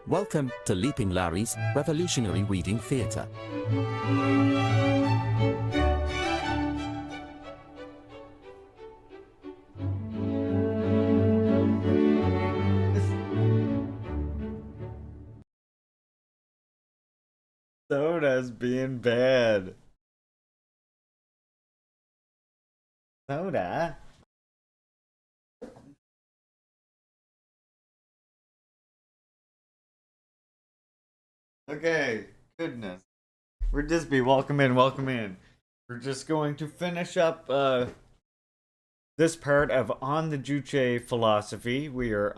Welcome to Leaping Larry's Revolutionary Reading Theatre. Soda's being bad. Soda? Okay, goodness. We're Disby, welcome in, welcome in. We're just going to finish up this part of On the Juche philosophy. We are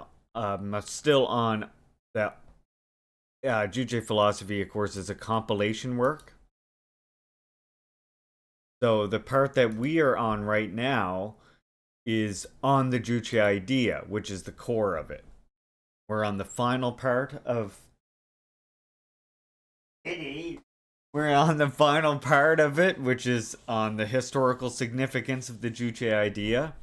still on that. Juche philosophy, of course, is a compilation work. So the part that we are on right now is on the Juche idea, which is the core of it. We're on the final part of We're on the final part of it, which is on the historical significance of the Juche idea.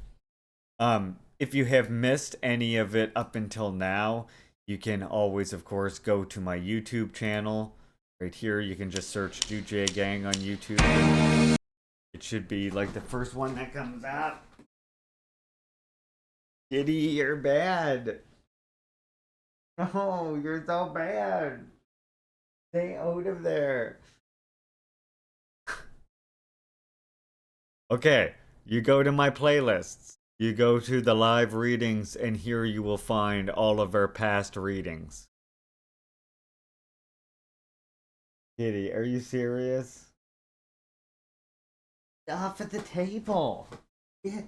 If you have missed any of it up until now, you can always, of course, go to my YouTube channel. Right here, you can just search Juche Gang on YouTube. It should be like the first one that comes up. Kitty, you're bad. No, you're so bad. Stay out of there. Okay, you go to my playlists. You go to the live readings, and here you will find all of our past readings. Kitty, are you serious? Off at the table. Get.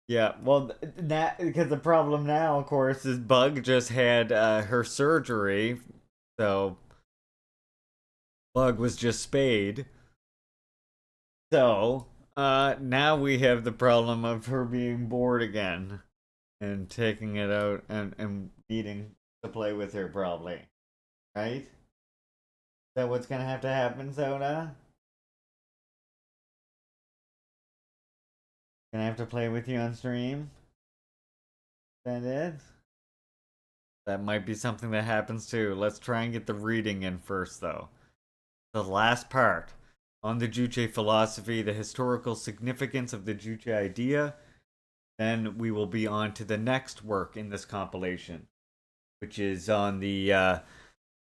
Yeah, well, that because the problem now, of course, is Bug just had her surgery, so Bug was just spayed. So, now we have the problem of her being bored again and taking it out and needing to play with her, probably. Right? Is that what's gonna have to happen, Soda? Gonna have to play with you on stream? That it? That might be something that happens too. Let's try and get the reading in first, though. The last part on the Juche philosophy, the historical significance of the Juche idea. Then we will be on to the next work in this compilation, which is on the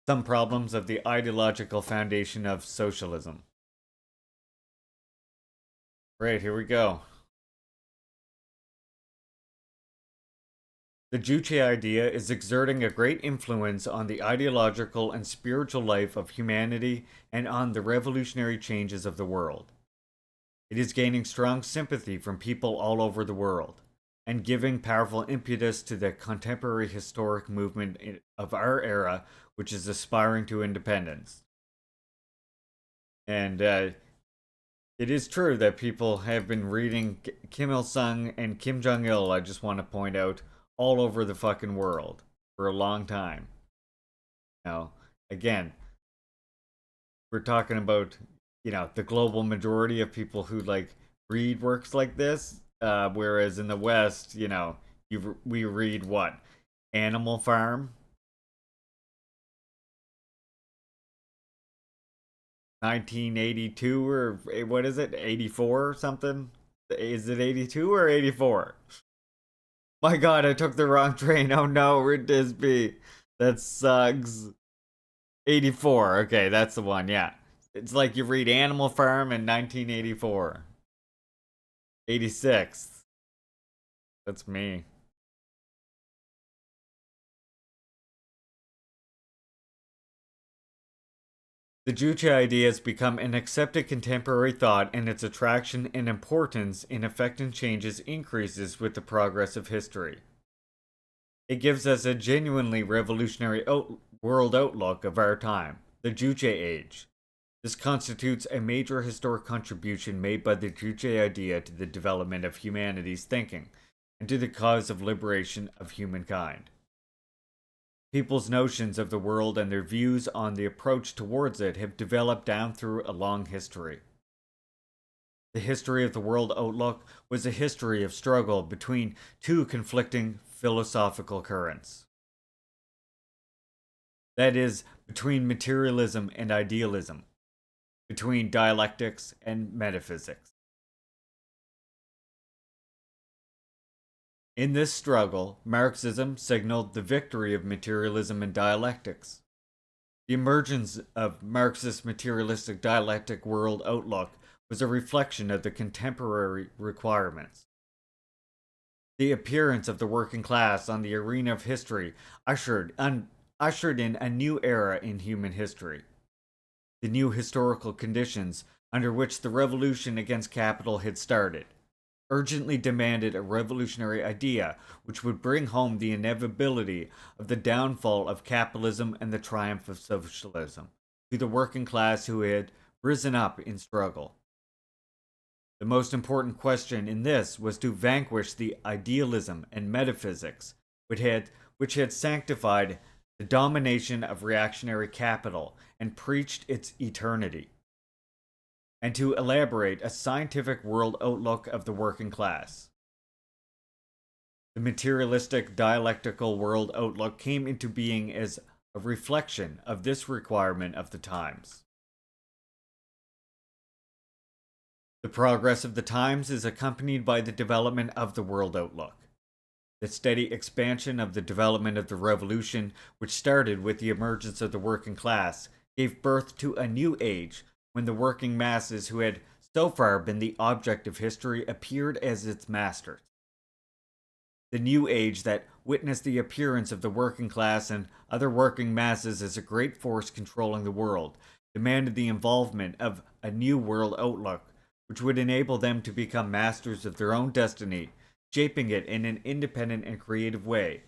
some problems of the ideological foundation of socialism. Right, here we go. The Juche idea is exerting a great influence on the ideological and spiritual life of humanity and on the revolutionary changes of the world. It is gaining strong sympathy from people all over the world and giving powerful impetus to the contemporary historic movement of our era, which is aspiring to independence. And it is true that people have been reading Kim Il sung and Kim Jong il, I just want to point out, all over the fucking world for a long time. Now, again, we're talking about, the global majority of people who like read works like this, whereas in the West, we read what? Animal Farm, 1982, or what is it, 84 or something? Is it 82 or 84? My god, I took the wrong train. Oh no, we're Disby. That sucks. 84. Okay, that's the one. Yeah. It's like you read Animal Farm in 1984. 86. That's me. The Juche idea has become an accepted contemporary thought, and its attraction and importance in effecting changes increases with the progress of history. It gives us a genuinely revolutionary world outlook of our time, the Juche age. This constitutes a major historic contribution made by the Juche idea to the development of humanity's thinking and to the cause of liberation of humankind. People's notions of the world and their views on the approach towards it have developed down through a long history. The history of the world outlook was a history of struggle between two conflicting philosophical currents. That is, between materialism and idealism, between dialectics and metaphysics. In this struggle, Marxism signaled the victory of materialism and dialectics. The emergence of Marxist materialistic dialectic world outlook was a reflection of the contemporary requirements. The appearance of the working class on the arena of history ushered in a new era in human history. The new historical conditions under which the revolution against capital had started urgently demanded a revolutionary idea which would bring home the inevitability of the downfall of capitalism and the triumph of socialism to the working class who had risen up in struggle. The most important question in this was to vanquish the idealism and metaphysics which had sanctified the domination of reactionary capital and preached its eternity, and to elaborate a scientific world outlook of the working class. The materialistic dialectical world outlook came into being as a reflection of this requirement of the times. The progress of the times is accompanied by the development of the world outlook. The steady expansion of the development of the revolution, which started with the emergence of the working class, gave birth to a new age when the working masses who had so far been the object of history appeared as its masters. The new age that witnessed the appearance of the working class and other working masses as a great force controlling the world demanded the involvement of a new world outlook, which would enable them to become masters of their own destiny, shaping it in an independent and creative way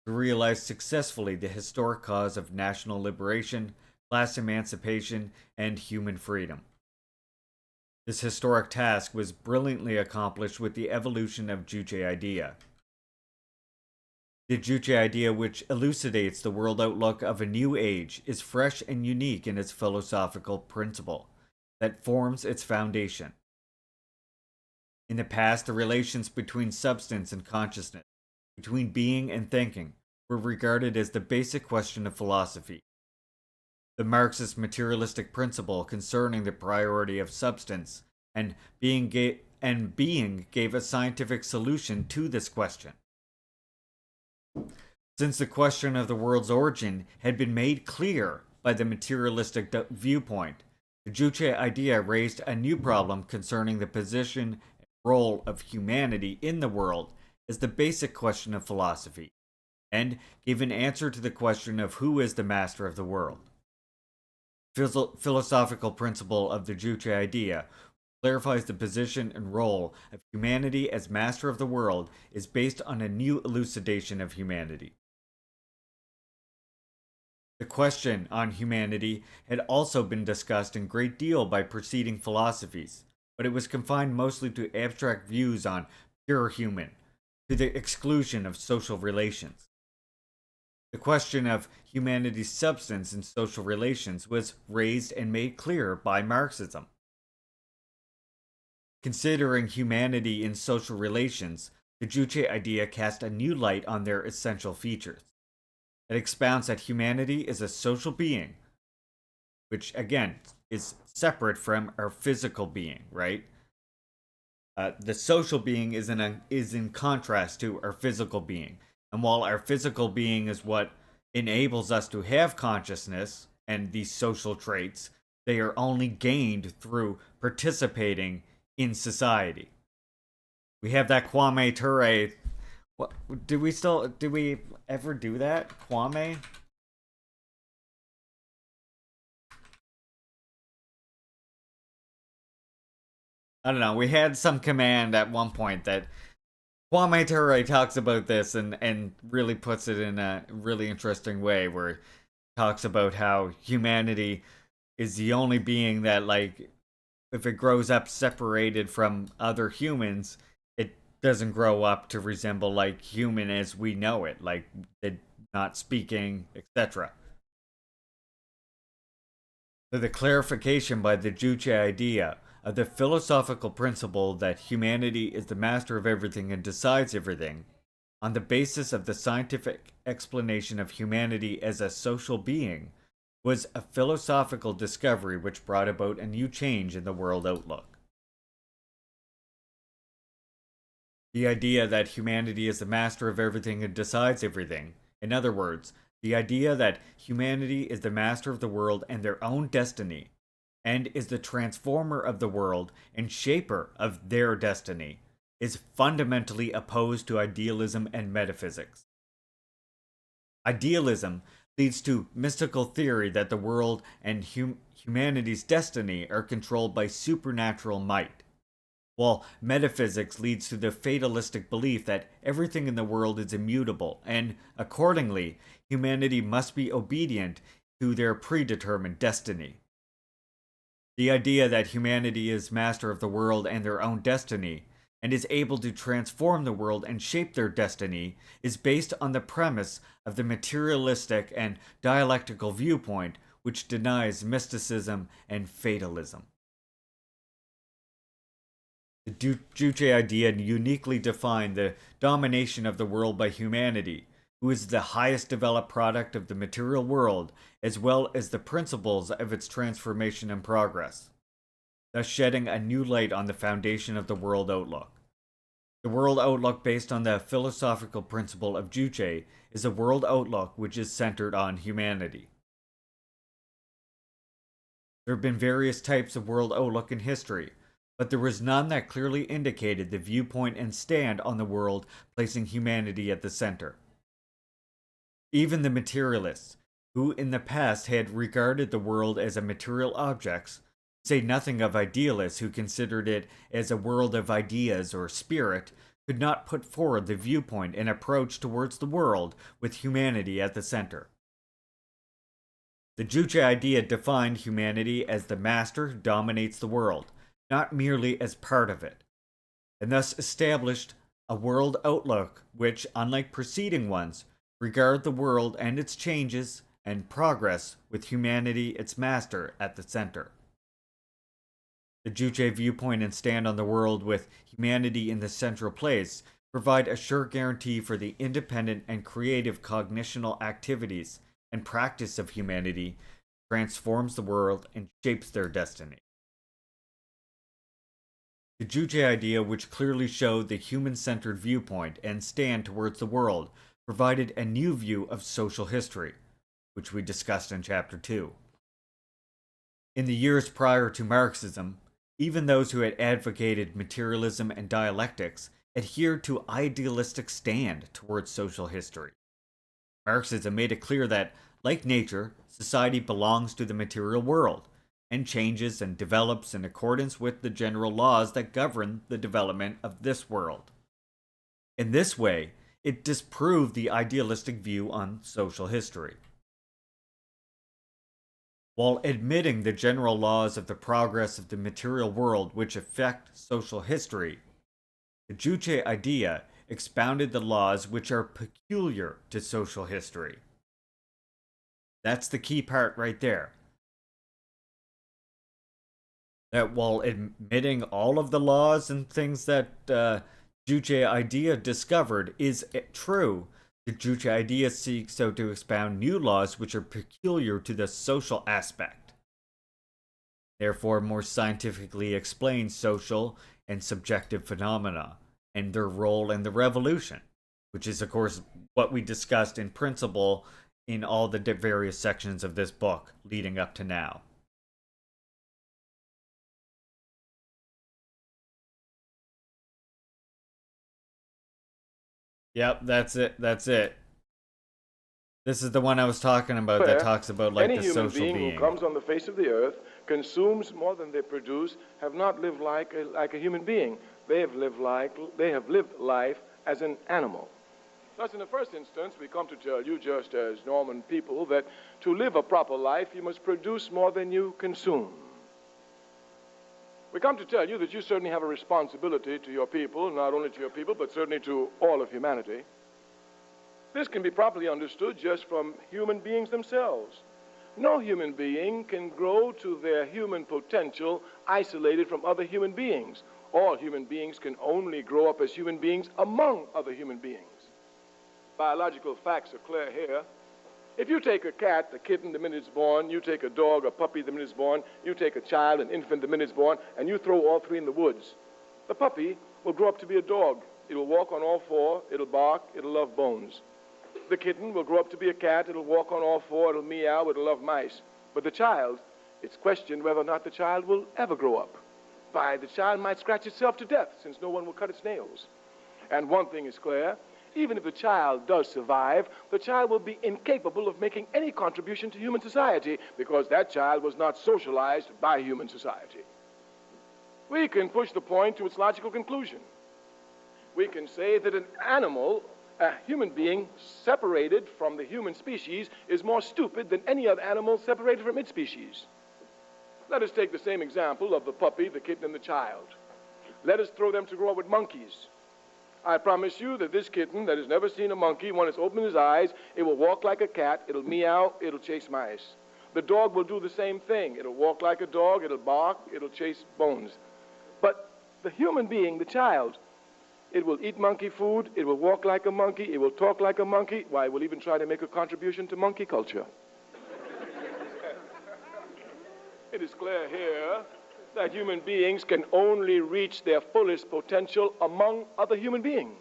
to realize successfully the historic cause of national liberation, class emancipation, and human freedom. This historic task was brilliantly accomplished with the evolution of Juche idea. The Juche idea, which elucidates the world outlook of a new age, is fresh and unique in its philosophical principle that forms its foundation. In the past, the relations between substance and consciousness, between being and thinking, were regarded as the basic question of philosophy. The Marxist materialistic principle concerning the priority of substance and being gave a scientific solution to this question. Since the question of the world's origin had been made clear by the materialistic viewpoint, the Juche idea raised a new problem concerning the position and role of humanity in the world as the basic question of philosophy, and gave an answer to the question of who is the master of the world. Philosophical principle of the Juche idea clarifies the position and role of humanity as master of the world is based on a new elucidation of humanity. The question on humanity had also been discussed in great deal by preceding philosophies, but it was confined mostly to abstract views on pure human, to the exclusion of social relations. The question of humanity's substance in social relations was raised and made clear by Marxism. Considering humanity in social relations, the Juche idea cast a new light on their essential features. It expounds that humanity is a social being, which again is separate from our physical being, right? The social being is in contrast to our physical being. And while our physical being is what enables us to have consciousness and these social traits, they are only gained through participating in society. We have that Kwame Ture. What did we ever do that? Kwame? I don't know. We had some command at one point that Kwame Ture talks about this and really puts it in a really interesting way where he talks about how humanity is the only being that, like, if it grows up separated from other humans, it doesn't grow up to resemble like human as we know it, like it not speaking, etc. So the clarification by the Juche idea of the philosophical principle that humanity is the master of everything and decides everything, on the basis of the scientific explanation of humanity as a social being, was a philosophical discovery which brought about a new change in the world outlook. The idea that humanity is the master of everything and decides everything, in other words, the idea that humanity is the master of the world and their own destiny, and is the transformer of the world and shaper of their destiny, is fundamentally opposed to idealism and metaphysics. Idealism leads to mystical theory that the world and humanity's destiny are controlled by supernatural might, while metaphysics leads to the fatalistic belief that everything in the world is immutable, and accordingly, humanity must be obedient to their predetermined destiny. The idea that humanity is master of the world and their own destiny, and is able to transform the world and shape their destiny, is based on the premise of the materialistic and dialectical viewpoint, which denies mysticism and fatalism. The Juche idea uniquely defined the domination of the world by humanity, who is the highest developed product of the material world, as well as the principles of its transformation and progress, thus shedding a new light on the foundation of the world outlook. The world outlook based on the philosophical principle of Juche is a world outlook which is centered on humanity. There have been various types of world outlook in history, but there was none that clearly indicated the viewpoint and stand on the world placing humanity at the center. Even the materialists, who in the past had regarded the world as a material objects, say nothing of idealists who considered it as a world of ideas or spirit, could not put forward the viewpoint and approach towards the world with humanity at the center. The Juche idea defined humanity as the master who dominates the world, not merely as part of it, and thus established a world outlook which, unlike preceding ones, regard the world and its changes and progress with humanity, its master, at the center. The Juche viewpoint and stand on the world with humanity in the central place provide a sure guarantee for the independent and creative cognitional activities and practice of humanity transforms the world and shapes their destiny. The Juche idea, which clearly showed the human-centered viewpoint and stand towards the world, provided a new view of social history, which we discussed in Chapter 2. In the years prior to Marxism, even those who had advocated materialism and dialectics adhered to idealistic stand towards social history. Marxism made it clear that, like nature, society belongs to the material world, and changes and develops in accordance with the general laws that govern the development of this world. In this way, it disproved the idealistic view on social history. While admitting the general laws of the progress of the material world which affect social history, the Juche idea expounded the laws which are peculiar to social history. That's the key part right there. That while admitting all of the laws and things that Juche idea discovered is true, the Juche idea seeks out to expound new laws which are peculiar to the social aspect. Therefore, more scientifically explain social and subjective phenomena and their role in the revolution, which is, of course, what we discussed in principle in all the various sections of this book leading up to now. Yep, that's it. That's it. This is the one I was talking about that talks about like Any the human social being being. who comes on the face of the earth, consumes more than they produce, have not lived like a human being. They have lived life as an animal. Thus, in the first instance, we come to tell you, just as Norman people, that to live a proper life, you must produce more than you consume. We come to tell you that you certainly have a responsibility to your people, not only to your people, but certainly to all of humanity. This can be properly understood just from human beings themselves. No human being can grow to their human potential isolated from other human beings. All human beings can only grow up as human beings among other human beings. Biological facts are clear here. If you take a cat, a kitten, the minute it's born, you take a dog, a puppy, the minute it's born, you take a child, an infant, the minute it's born, and you throw all three in the woods, the puppy will grow up to be a dog. It will walk on all four, it'll bark, it'll love bones. The kitten will grow up to be a cat, it'll walk on all four, it'll meow, it'll love mice. But the child, it's questioned whether or not the child will ever grow up. Why, the child might scratch itself to death since no one will cut its nails. And one thing is clear, even if the child does survive, the child will be incapable of making any contribution to human society because that child was not socialized by human society. We can push the point to its logical conclusion. We can say that an animal, a human being separated from the human species, is more stupid than any other animal separated from its species. Let us take the same example of the puppy, the kitten, and the child. Let us throw them to grow up with monkeys. I promise you that this kitten that has never seen a monkey, when it's opened its eyes, it will walk like a cat, it'll meow, it'll chase mice. The dog will do the same thing. It'll walk like a dog, it'll bark, it'll chase bones. But the human being, the child, it will eat monkey food, it will walk like a monkey, it will talk like a monkey. Why, it will even try to make a contribution to monkey culture. It is clear here that human beings can only reach their fullest potential among other human beings.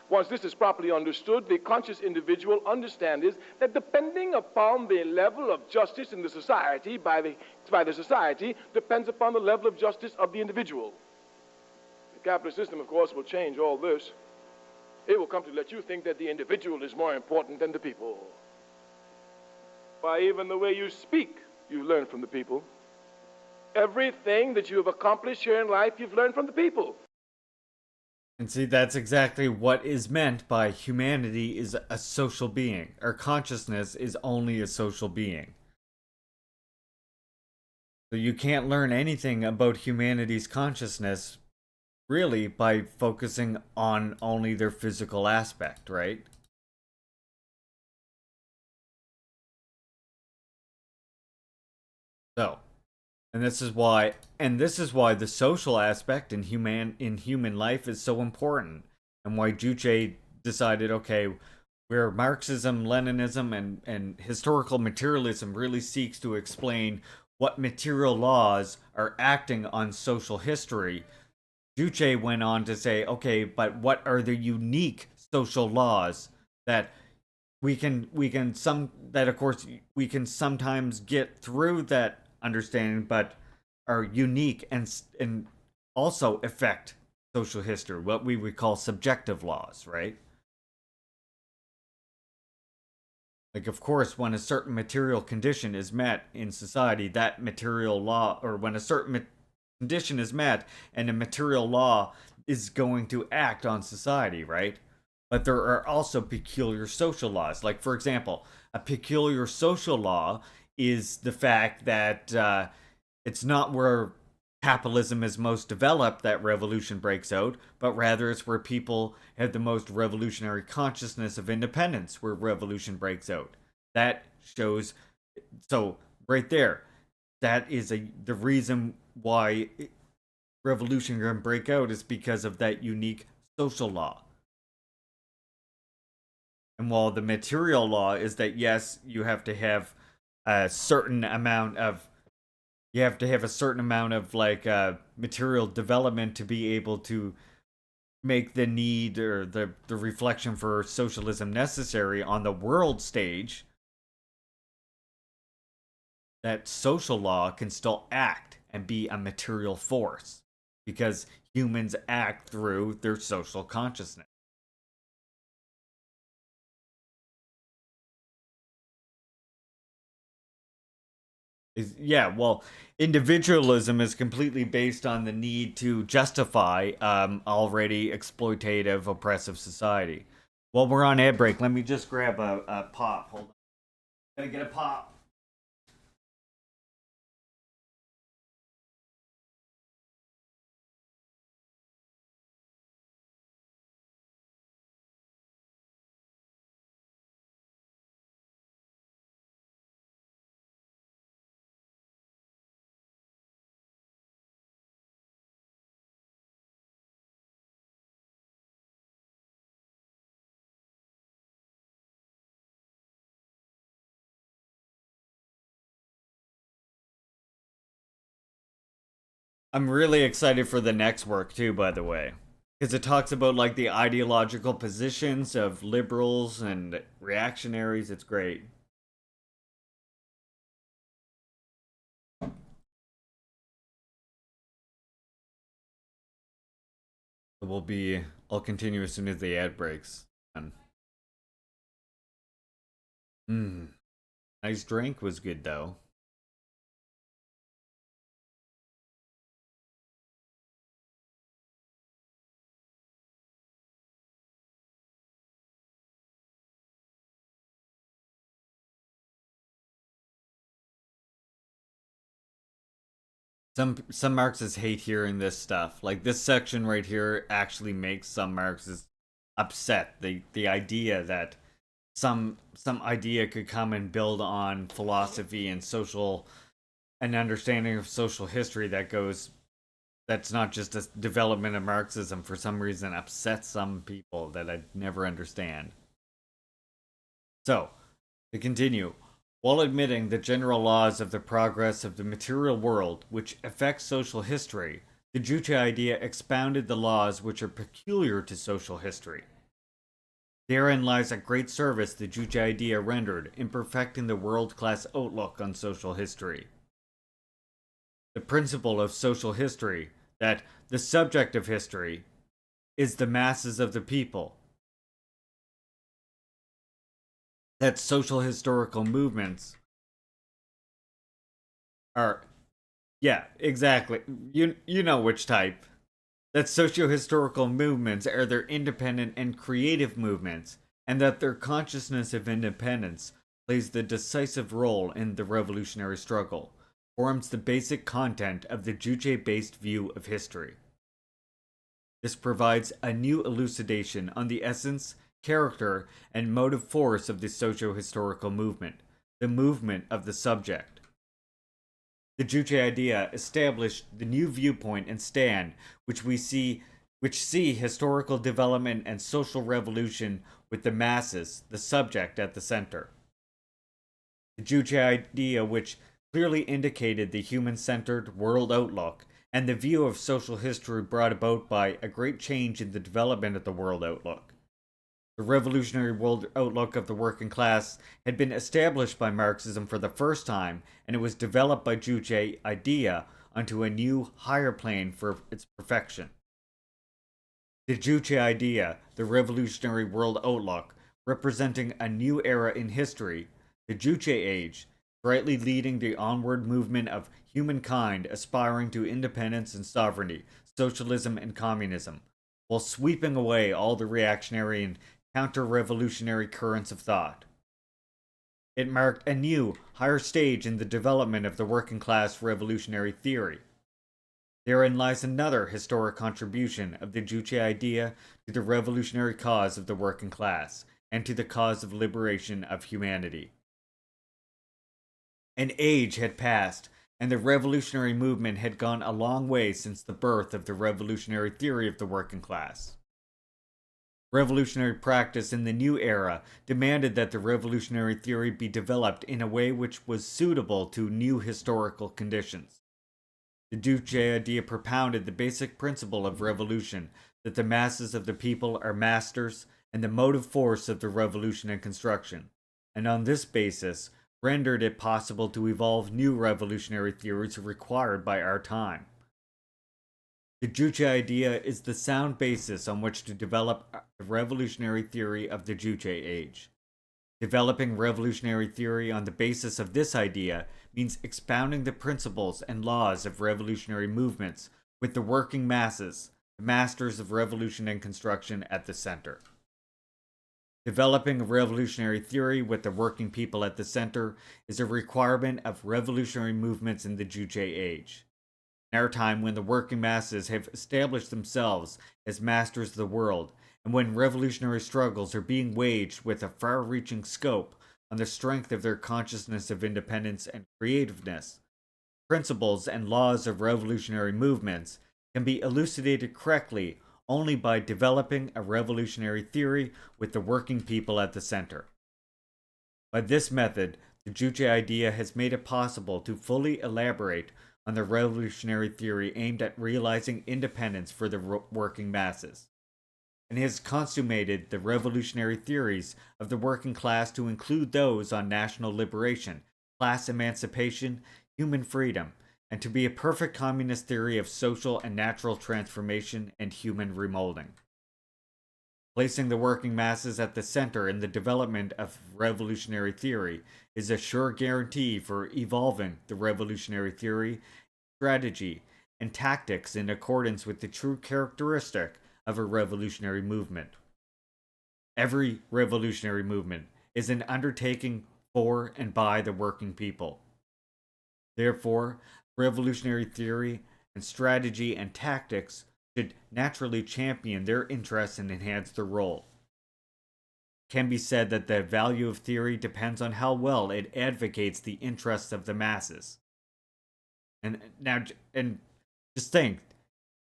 Once this is properly understood, the conscious individual understands that depending upon the level of justice in the society, by the society, depends upon the level of justice of the individual. The capitalist system, of course, will change all this. It will come to let you think that the individual is more important than the people. By even the way you speak, you learn from the people. Everything that you have accomplished here in life, you've learned from the people. And see, that's exactly what is meant by humanity is a social being. Our consciousness is only a social being. So you can't learn anything about humanity's consciousness really by focusing on only their physical aspect, right? So, and this is why the social aspect in human life is so important, and why Juche decided, okay, where Marxism, Leninism, and historical materialism really seeks to explain what material laws are acting on social history, Juche went on to say, okay, but what are the unique social laws that we can of course we can sometimes get through that understanding, but are unique and also affect social history, what we would call subjective laws, right? Like, of course, when a certain material condition is met in society, that material law, or when a certain condition is met and a material law is going to act on society, right? But there are also peculiar social laws. Like, for example, a peculiar social law is the fact that it's not where capitalism is most developed that revolution breaks out, but rather it's where people have the most revolutionary consciousness of independence where revolution breaks out. That shows, so right there, that is the reason why revolution can break out is because of that unique social law. And while the material law is that, yes, you have to have a certain amount of like material development to be able to make the need or the reflection for socialism necessary on the world stage, that social law can still act and be a material force because humans act through their social consciousness. Yeah, well, individualism is completely based on the need to justify already exploitative, oppressive society. While we're on ad break, let me just grab a pop. Hold on. Gotta get a pop. I'm really excited for the next work too, by the way. Because it talks about like the ideological positions of liberals and reactionaries. It's great. I'll continue as soon as the ad breaks. Hmm. Nice drink was good though. Some Marxists hate hearing this stuff. Like this section right here actually makes some Marxists upset. The idea that some idea could come and build on philosophy and social an understanding of social history that's not just a development of Marxism for some reason upsets some people that I'd never understand. So, to continue, while admitting the general laws of the progress of the material world which affect social history, the Juche idea expounded the laws which are peculiar to social history. Therein lies a great service the Juche idea rendered in perfecting the world-class outlook on social history. The principle of social history, that the subject of history is the masses of the people, that social historical movements are, yeah, exactly, you know which type, that socio-historical movements are their independent and creative movements, and that their consciousness of independence plays the decisive role in the revolutionary struggle, forms the basic content of the Juche-based view of history. This provides a new elucidation on the essence, character, and motive force of the socio-historical movement, the movement of the subject. The Juche idea established the new viewpoint and stand which see historical development and social revolution with the masses, the subject, at the center. The Juche idea which clearly indicated the human-centered world outlook and the view of social history brought about by a great change in the development of the world outlook. The revolutionary world outlook of the working class had been established by Marxism for the first time, and it was developed by Juche idea onto a new, higher plane for its perfection. The Juche idea, the revolutionary world outlook, representing a new era in history, the Juche age, brightly leading the onward movement of humankind aspiring to independence and sovereignty, socialism and communism, while sweeping away all the reactionary and counter-revolutionary currents of thought. It marked a new, higher stage in the development of the working class revolutionary theory. Therein lies another historic contribution of the Juche idea to the revolutionary cause of the working class, and to the cause of liberation of humanity. An age had passed, and the revolutionary movement had gone a long way since the birth of the revolutionary theory of the working class. Revolutionary practice in the new era demanded that the revolutionary theory be developed in a way which was suitable to new historical conditions. The Juche idea propounded the basic principle of revolution, that the masses of the people are masters and the motive force of the revolution and construction, and on this basis rendered it possible to evolve new revolutionary theories required by our time. The Juche idea is the sound basis on which to develop the revolutionary theory of the Juche age. Developing revolutionary theory on the basis of this idea means expounding the principles and laws of revolutionary movements with the working masses, the masters of revolution and construction, at the center. Developing a revolutionary theory with the working people at the center is a requirement of revolutionary movements in the Juche age. In our time, when the working masses have established themselves as masters of the world, and when revolutionary struggles are being waged with a far-reaching scope on the strength of their consciousness of independence and creativeness, principles and laws of revolutionary movements can be elucidated correctly only by developing a revolutionary theory with the working people at the center. By this method, the Juche idea has made it possible to fully elaborate on the revolutionary theory aimed at realizing independence for the working masses, and has consummated the revolutionary theories of the working class to include those on national liberation, class emancipation, human freedom, and to be a perfect communist theory of social and natural transformation and human remolding. Placing the working masses at the center in the development of revolutionary theory is a sure guarantee for evolving the revolutionary theory, strategy, and tactics in accordance with the true characteristic of a revolutionary movement. Every revolutionary movement is an undertaking for and by the working people. Therefore, revolutionary theory and strategy and tactics should naturally champion their interests and enhance their role. It can be said that the value of theory depends on how well it advocates the interests of the masses. And just think,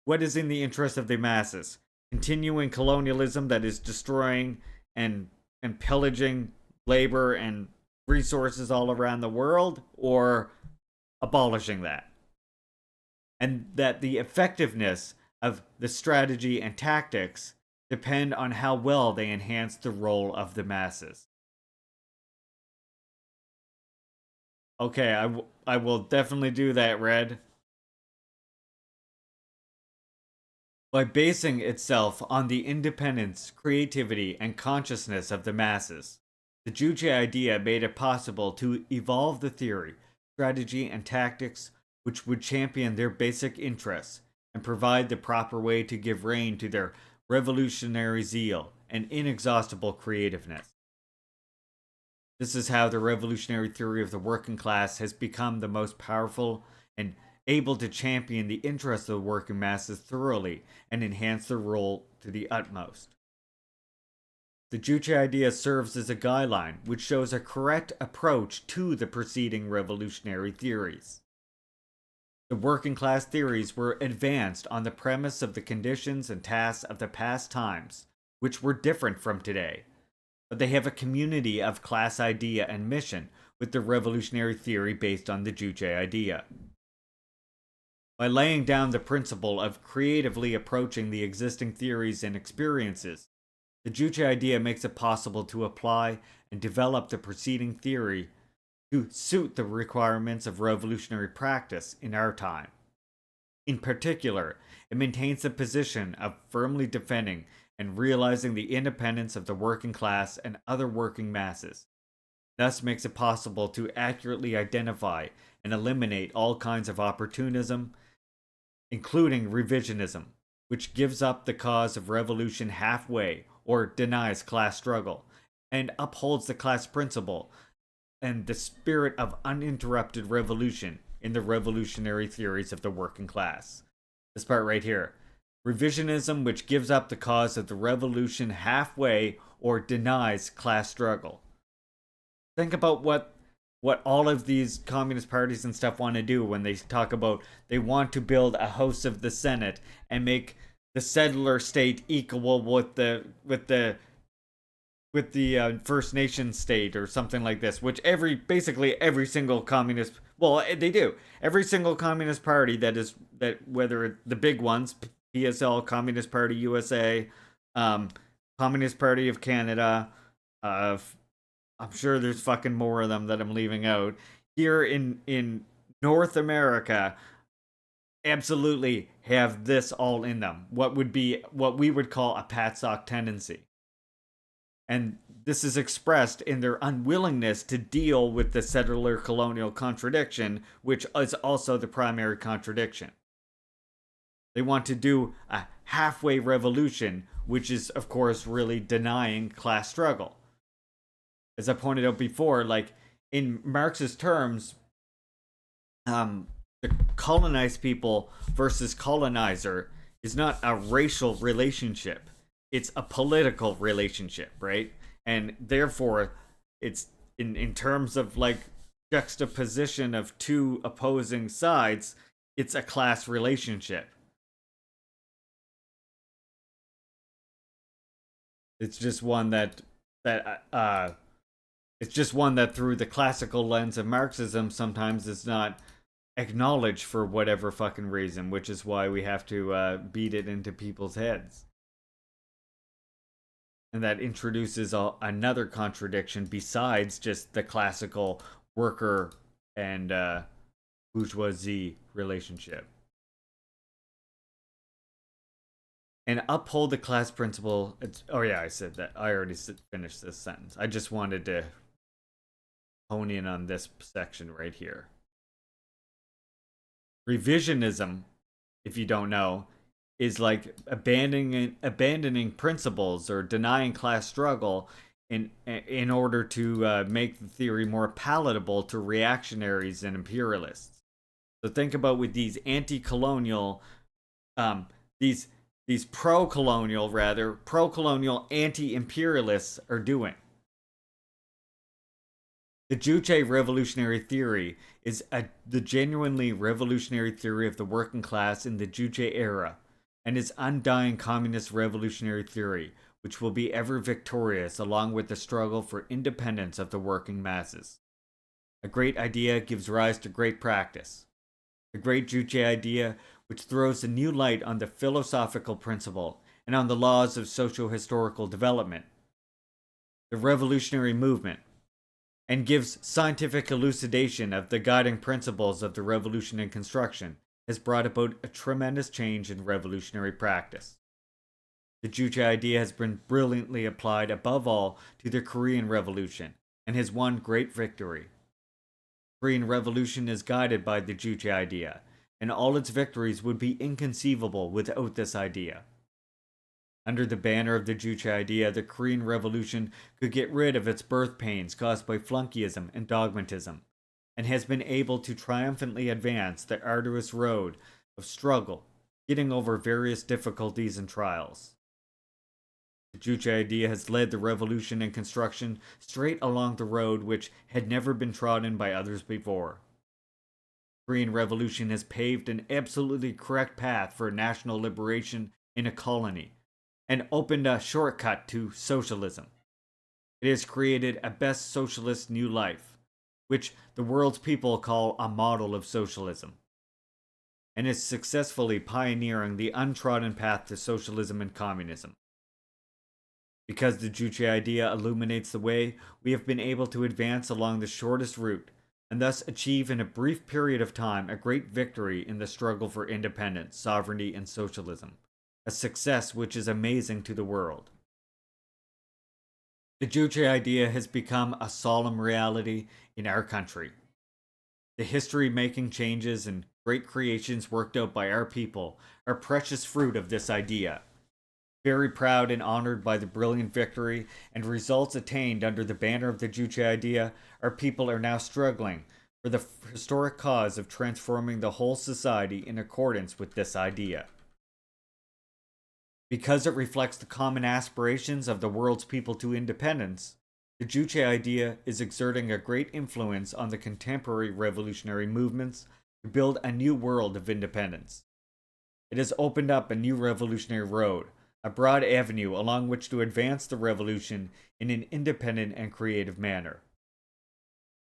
what is in the interest of the masses? Continuing colonialism that is destroying and pillaging labor and resources all around the world, or abolishing that? And that the effectiveness of the strategy and tactics depend on how well they enhance the role of the masses. Okay, I will definitely do that, Red. By basing itself on the independence, creativity, and consciousness of the masses, the Juche idea made it possible to evolve the theory, strategy, and tactics which would champion their basic interests and provide the proper way to give rein to their revolutionary zeal and inexhaustible creativeness. This is how the revolutionary theory of the working class has become the most powerful and able to champion the interests of the working masses thoroughly and enhance their role to the utmost. The Juche idea serves as a guideline which shows a correct approach to the preceding revolutionary theories. The working class theories were advanced on the premise of the conditions and tasks of the past times, which were different from today, but they have a community of class idea and mission with the revolutionary theory based on the Juche idea. By laying down the principle of creatively approaching the existing theories and experiences, the Juche idea makes it possible to apply and develop the preceding theory to suit the requirements of revolutionary practice in our time. In particular, it maintains the position of firmly defending and realizing the independence of the working class and other working masses, thus makes it possible to accurately identify and eliminate all kinds of opportunism, including revisionism, which gives up the cause of revolution halfway or denies class struggle, and upholds the class principle and the spirit of uninterrupted revolution in the revolutionary theories of the working class. This part right here. Revisionism, which gives up the cause of the revolution halfway or denies class struggle. Think about what all of these communist parties and stuff want to do when they talk about they want to build a House of the Senate and make the settler state equal with the First Nation state or something like this, which basically every single communist, well, they do. Every single communist party whether the big ones, PSL, Communist Party USA, Communist Party of Canada, I'm sure there's fucking more of them that I'm leaving out. Here in North America, absolutely have this all in them. What we would call a patsock tendency. And this is expressed in their unwillingness to deal with the settler colonial contradiction, which is also the primary contradiction. They want to do a halfway revolution, which is, of course, really denying class struggle. As I pointed out before, like, in Marxist terms, the colonized people versus colonizer is not a racial relationship. It's a political relationship, right? And therefore, it's in terms of like juxtaposition of two opposing sides, it's a class relationship. It's just one that through the classical lens of Marxism sometimes is not acknowledge for whatever fucking reason, which is why we have to beat it into people's heads. And that introduces another contradiction besides just the classical worker and bourgeoisie relationship. And uphold the class principle. Oh yeah, I said that. I already finished this sentence. I just wanted to hone in on this section right here. Revisionism, if you don't know, is like abandoning principles or denying class struggle in order to make the theory more palatable to reactionaries and imperialists. So think about with these anti-colonial, these pro-colonial anti-imperialists are doing. The Juche revolutionary theory is the genuinely revolutionary theory of the working class in the Juche era, and its undying communist revolutionary theory, which will be ever victorious along with the struggle for independence of the working masses. A great idea gives rise to great practice. The great Juche idea, which throws a new light on the philosophical principle and on the laws of socio-historical development. The revolutionary movement, and gives scientific elucidation of the guiding principles of the revolution in construction, has brought about a tremendous change in revolutionary practice. The Juche idea has been brilliantly applied above all to the Korean Revolution and has won great victory. Korean Revolution is guided by the Juche idea, and all its victories would be inconceivable without this idea. Under the banner of the Juche idea, the Korean Revolution could get rid of its birth pains caused by flunkyism and dogmatism, and has been able to triumphantly advance the arduous road of struggle, getting over various difficulties and trials. The Juche idea has led the revolution in construction straight along the road which had never been trodden by others before. The Korean Revolution has paved an absolutely correct path for national liberation in a colony, and opened a shortcut to socialism. It has created a best socialist new life, which the world's people call a model of socialism, and is successfully pioneering the untrodden path to socialism and communism. Because the Juche idea illuminates the way, we have been able to advance along the shortest route, and thus achieve in a brief period of time a great victory in the struggle for independence, sovereignty, and socialism. A success which is amazing to the world. The Juche idea has become a solemn reality in our country. The history-making changes and great creations worked out by our people are precious fruit of this idea. Very proud and honored by the brilliant victory and results attained under the banner of the Juche idea, our people are now struggling for the historic cause of transforming the whole society in accordance with this idea. Because it reflects the common aspirations of the world's people to independence, the Juche idea is exerting a great influence on the contemporary revolutionary movements to build a new world of independence. It has opened up a new revolutionary road, a broad avenue along which to advance the revolution in an independent and creative manner.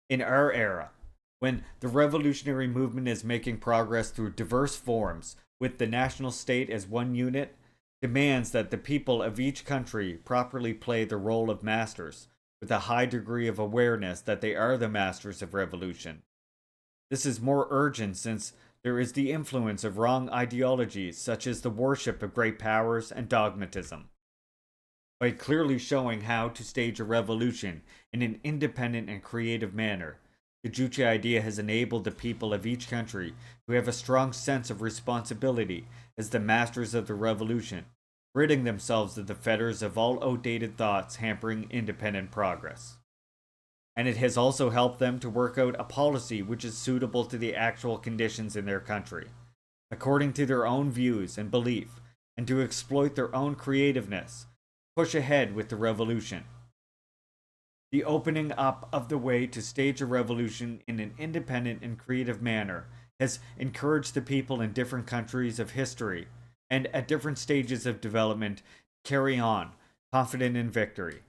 In our era, when the revolutionary movement is making progress through diverse forms, with the national state as one unit, demands that the people of each country properly play the role of masters, with a high degree of awareness that they are the masters of revolution. This is more urgent since there is the influence of wrong ideologies such as the worship of great powers and dogmatism. By clearly showing how to stage a revolution in an independent and creative manner, the Juche idea has enabled the people of each country to have a strong sense of responsibility as the masters of the revolution, ridding themselves of the fetters of all outdated thoughts hampering independent progress. And it has also helped them to work out a policy which is suitable to the actual conditions in their country, according to their own views and belief, and to exploit their own creativeness, push ahead with the revolution. The opening up of the way to stage a revolution in an independent and creative manner has encouraged the people in different countries of history and at different stages of development to carry on, confident in victory.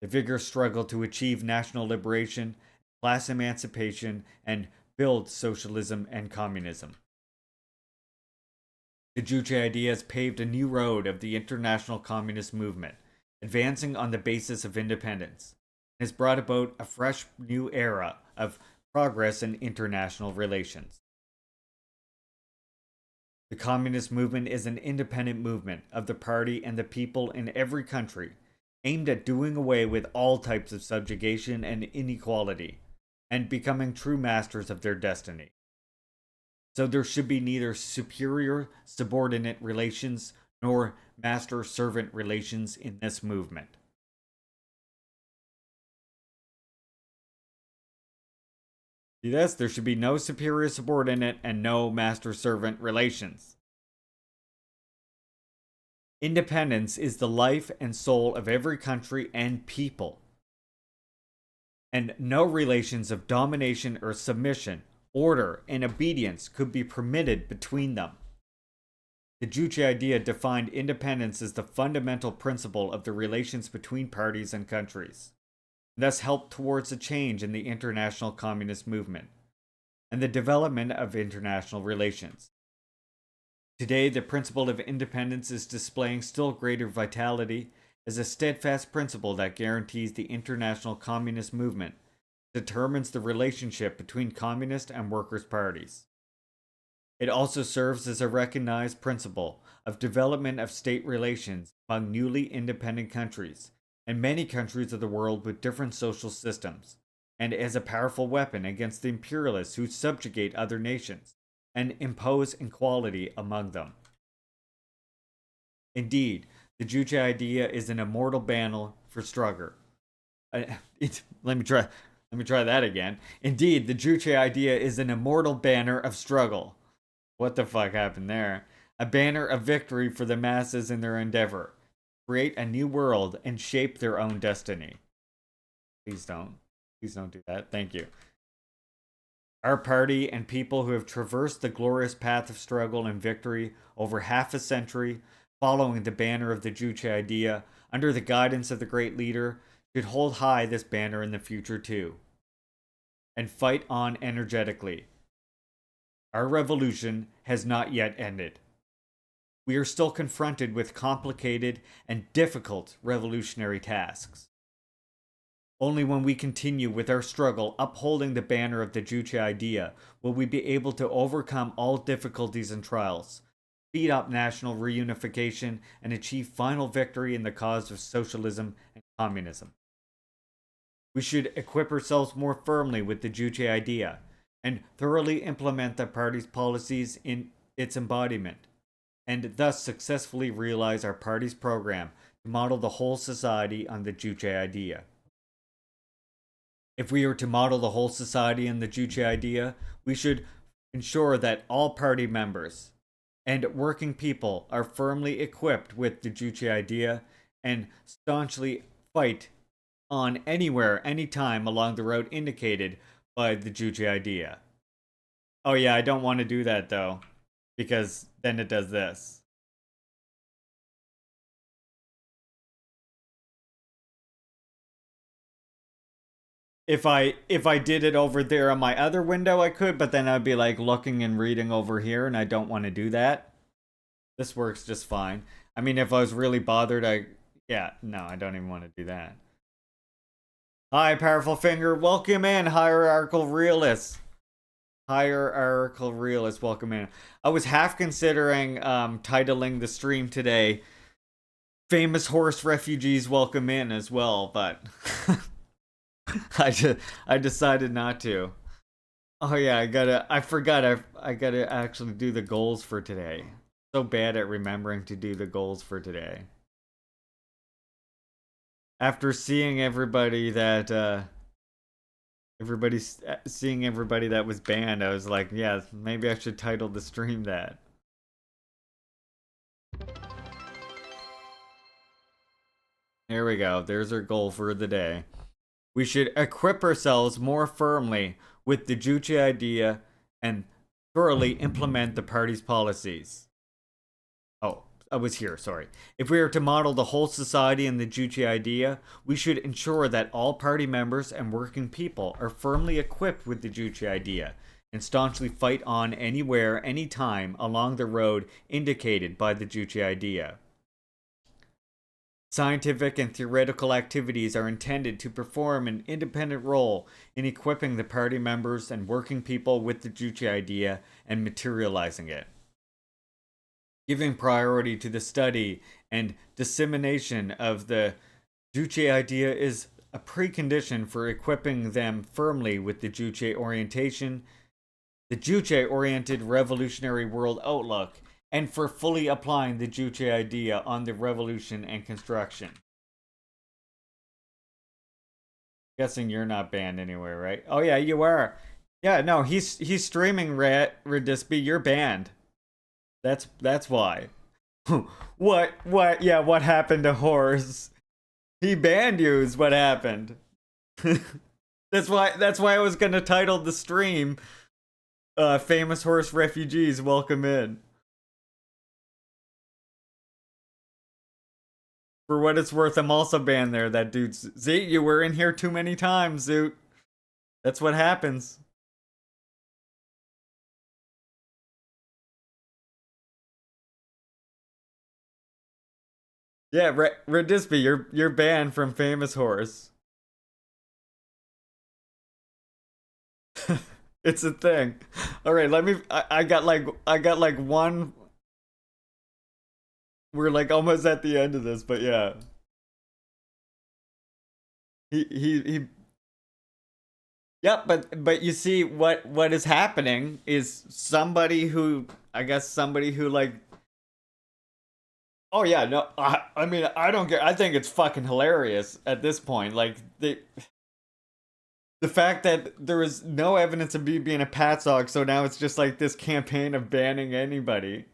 The vigorous struggle to achieve national liberation, class emancipation, and build socialism and communism. The Juche idea has paved a new road of the international communist movement, advancing on the basis of independence, and has brought about a fresh new era of progress in international relations. The communist movement is an independent movement of the party and the people in every country, aimed at doing away with all types of subjugation and inequality, and becoming true masters of their destiny. So there should be neither superior-subordinate relations nor master-servant relations in this movement. See this? There should be no superior-subordinate and no master-servant relations. Independence is the life and soul of every country and people, and no relations of domination or submission, order, and obedience could be permitted between them. The Juche idea defined independence as the fundamental principle of the relations between parties and countries, and thus helped towards a change in the international communist movement and the development of international relations. Today, the principle of independence is displaying still greater vitality as a steadfast principle that guarantees the international communist movement determines the relationship between communist and workers' parties. It also serves as a recognized principle of development of state relations among newly independent countries and many countries of the world with different social systems, and as a powerful weapon against the imperialists who subjugate other nations and impose inequality among them. Indeed, the Juche idea is an immortal banner for struggle. Let me try that again. Indeed, the Juche idea is an immortal banner of struggle. What the fuck happened there? A banner of victory for the masses in their endeavor. Create a new world and shape their own destiny. Please don't. Please don't do that. Thank you. Our party and people who have traversed the glorious path of struggle and victory over half a century, following the banner of the Juche idea, under the guidance of the great leader, should hold high this banner in the future too, and fight on energetically. Our revolution has not yet ended. We are still confronted with complicated and difficult revolutionary tasks. Only when we continue with our struggle upholding the banner of the Juche idea will we be able to overcome all difficulties and trials, speed up national reunification, and achieve final victory in the cause of socialism and communism. We should equip ourselves more firmly with the Juche idea and thoroughly implement the party's policies in its embodiment, and thus successfully realize our party's program to model the whole society on the Juche idea. If we are to model the whole society on the Juche idea, we should ensure that all party members and working people are firmly equipped with the Juche idea and staunchly fight on anywhere, anytime along the road indicated by the Juche idea. Oh yeah, I don't want to do that though, because then it does this. If I did it over there on my other window, I could, but then I'd be like looking and reading over here, and I don't want to do that. This works just fine. I mean, if I was really bothered, yeah, no, I don't even want to do that. Hi, Powerful Finger, welcome in, Hierarchical Realist. Hierarchical Realist, welcome in. I was half considering titling the stream today, Famous Horse Refugees Welcome In as well, but I decided not to. Oh yeah, I forgot I gotta actually do the goals for today. So bad at remembering to do the goals for today. After seeing everybody that seeing everybody that was banned, I was like, yeah, maybe I should title the stream that. There we go. There's our goal for the day. We should equip ourselves more firmly with the Juche idea and thoroughly implement the party's policies. Oh, I was here, sorry. If we are to model the whole society in the Juche idea, we should ensure that all party members and working people are firmly equipped with the Juche idea and staunchly fight on anywhere, anytime along the road indicated by the Juche idea. Scientific and theoretical activities are intended to perform an independent role in equipping the party members and working people with the Juche idea and materializing it. Giving priority to the study and dissemination of the Juche idea is a precondition for equipping them firmly with the Juche orientation, the Juche-oriented revolutionary world outlook, and for fully applying the Juche idea on the revolution and construction. Guessing you're not banned anywhere, right? Oh yeah, you are. Yeah, no, he's streaming, Radisby. You're banned. That's why. What? Yeah, what happened to Horse? He banned you is what happened. That's why I was gonna title the stream Famous Horse Refugees Welcome In. For what it's worth, I'm also banned there, that dude. See, you were in here too many times, Zoot. That's what happens. Yeah, Radisby, you're banned from Famous Horse. It's a thing. All right, let me. I got like one. We're like almost at the end of this, but yeah. He. Yep, but you see what is happening is somebody who, I guess somebody who like. Oh yeah, no, I mean I don't care. I think it's fucking hilarious at this point. Like the fact that there is no evidence of me being a patsock, so now it's just like this campaign of banning anybody.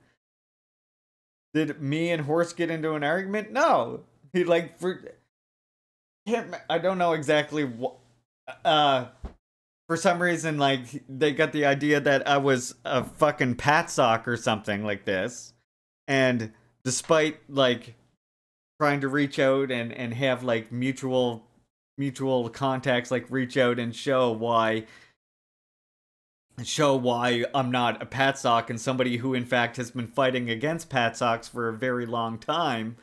Did me and Horse get into an argument? No. He like for him, I don't know exactly what. For some reason, like they got the idea that I was a fucking patsock or something like this, and despite like trying to reach out and have like mutual contacts, like reach out and show why I'm not a patsock and somebody who in fact has been fighting against patsocks for a very long time.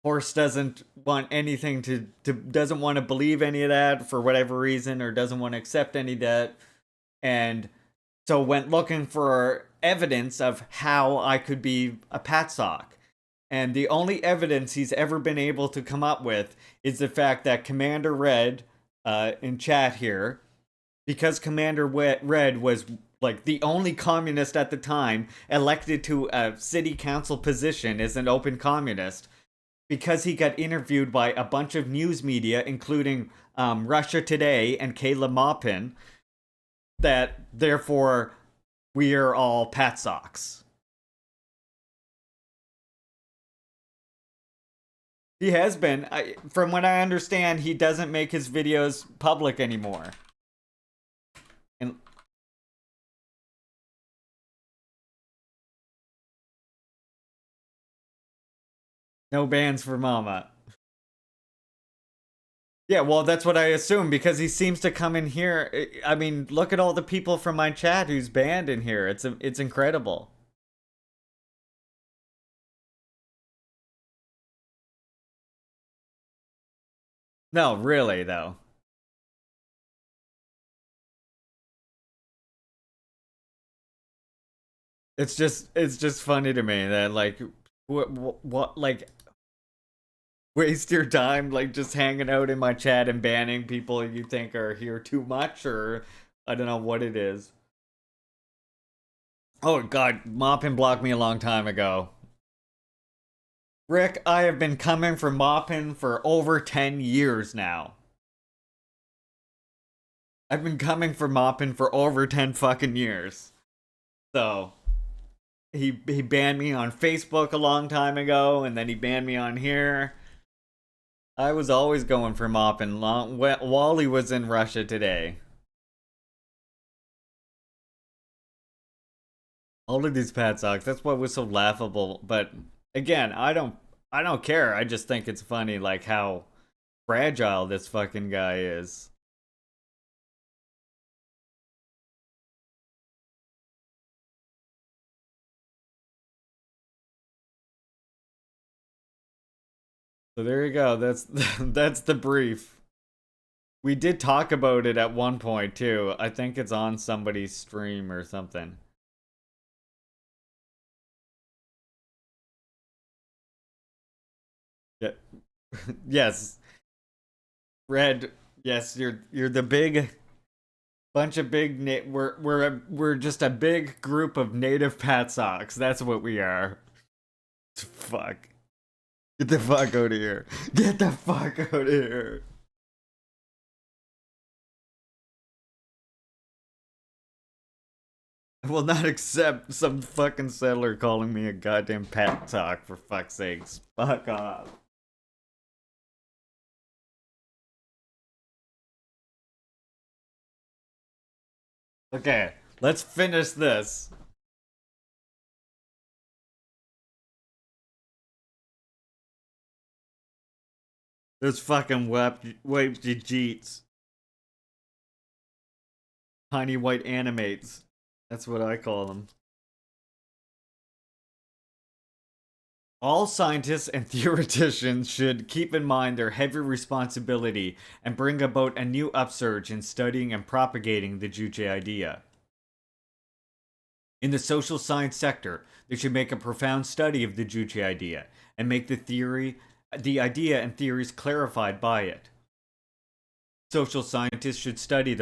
Horse doesn't want anything to doesn't want to believe any of that for whatever reason, or doesn't want to accept any of that, and so went looking for evidence of how I could be a patsock. And the only evidence he's ever been able to come up with is the fact that Commander Red, in chat here, because Commander Red was like the only communist at the time elected to a city council position as an open communist, because he got interviewed by a bunch of news media, including Russia Today and Kayla Maupin, that therefore we are all patsocks. He has been. From what I understand, he doesn't make his videos public anymore. And no bans for Mama. Yeah, well, that's what I assume, because he seems to come in here. I mean, look at all the people from my chat who's banned in here. It's incredible. No, really though. It's just funny to me that like what like waste your time like just hanging out in my chat and banning people you think are here too much, or I don't know what it is. Oh god, Moppin blocked me a long time ago. Rick, I have been coming for Moppin for over 10 years now. I've been coming for Moppin for over 10 fucking years. So he banned me on Facebook a long time ago, and then he banned me on here. I was always going for Moppin while he was in Russia Today. All of these patsocks, that's what was so laughable. But again, I don't care. I just think it's funny like how fragile this fucking guy is. So there you go. That's that's the brief. We did talk about it at one point too. I think it's on somebody's stream or something. Yeah. Yes. Red. Yes, you're the big bunch of big we're just a big group of native Pat socks. That's what we are. Fuck. Get the fuck out of here. Get the fuck out of here. I will not accept some fucking settler calling me a goddamn Pat sock, for fuck's sakes. Fuck off. Okay, let's finish this. There's fucking waped jeets. Tiny white animates. That's what I call them. All scientists and theoreticians should keep in mind their heavy responsibility and bring about a new upsurge in studying and propagating the Juche idea. In the social science sector, they should make a profound study of the Juche idea and make the idea and theories clarified by it. Social scientists should study the